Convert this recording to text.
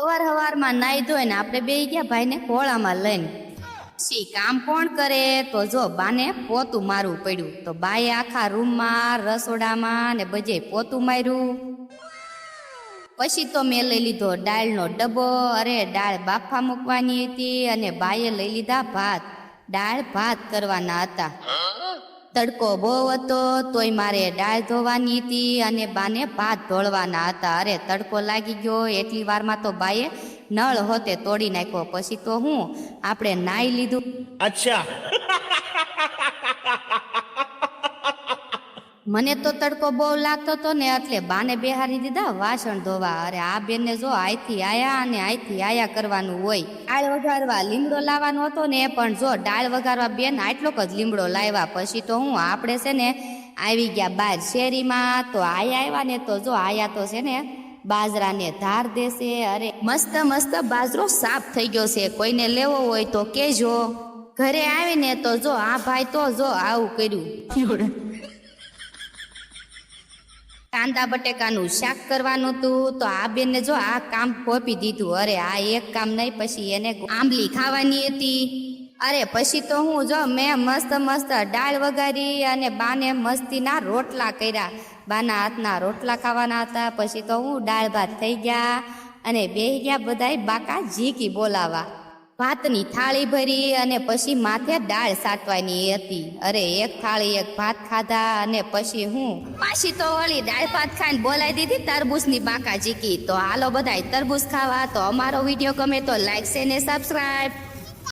હવાર નાઈ ધોઈને આપણે બેહી ગયા ભાઈને ખોળામાં લઈને. પછી કામ કોણ કરે તો જો બાને પોતું મારવું પડ્યું. તો બાએ આખા રૂમમાં રસોડામાં ને બધે પોતું માર્યું. પછી તો મેં લઈ લીધો દાળનો ડબ્બો. અરે દાળ બાફા મૂકવાની હતી અને બાએ લઈ લીધા ભાત. દાળ ભાત કરવાના હતા. તડકો બહુ હતો તોય મારે દાળ ધોવાની હતી અને બાને ભાત ઢોળવાના હતા. અરે તડકો લાગી ગયો એટલી વારમાં તો બાએ નળ હોતે તોડી નાખ્યો. પછી તો હું આપણે નાઈ લીધું. અચ્છા. મને તો તડકો બહુ લાગતો હતો ને એટલે બાને બેહારી દીધા વાસણ ધોવા. અરે આ બેનને જો આયથી આયા અને આયથી આયા કરવાનું હોય. દાળ વઘારવા લીમડો લાવવાનો હતો ને પણ જો દાળ વઘારવા બેન આટલોક જ લીમડો લાવ્યા. પછી તો હું આપણે છે ને આવી ગયા બહાર શેરીમાં. તો આયા આવ્યા ને તો જો આયા તો છે ને બાજરાને ધાર દેશે. અરે મસ્ત મસ્ત બાજરો સાફ થઈ ગયો છે. કોઈને લેવો હોય તો કેજો. ઘરે આવીને તો જો આ ભાઈ તો જો આવું કર્યું. કાંદા બટેકાનું શાક કરવાનું હતું તો આ બેનને જો આ કામ સોંપી દીધું. અરે આ એક કામ નહીં. પછી એને આંબલી ખાવાની હતી. અરે પછી તો હું જો મેં મસ્ત મસ્ત દાળ વઘારી અને બાને મસ્તીના રોટલા કર્યા. બાના હાથના રોટલા ખાવાના હતા. પછી તો હું દાળ ભાત થઈ ગયા અને બેહી ગયા બધાય બાકા ઝીકી બોલાવા. ભાતની થાળી ભરી અને પછી માથે દાળ સાટવાની હતી. અરે એક થાળી એક ભાત ખાધા અને પછી હું પાછી તો વળી દાળ ભાત ખાઈને બોલાવી દીધી તરબૂચની બાકા ઝીકી. તો હાલો બધાય તરબૂચ ખાવા. તો અમારો વિડીયો ગમે તો લાઈક છે ને સબસ્ક્રાઈબ.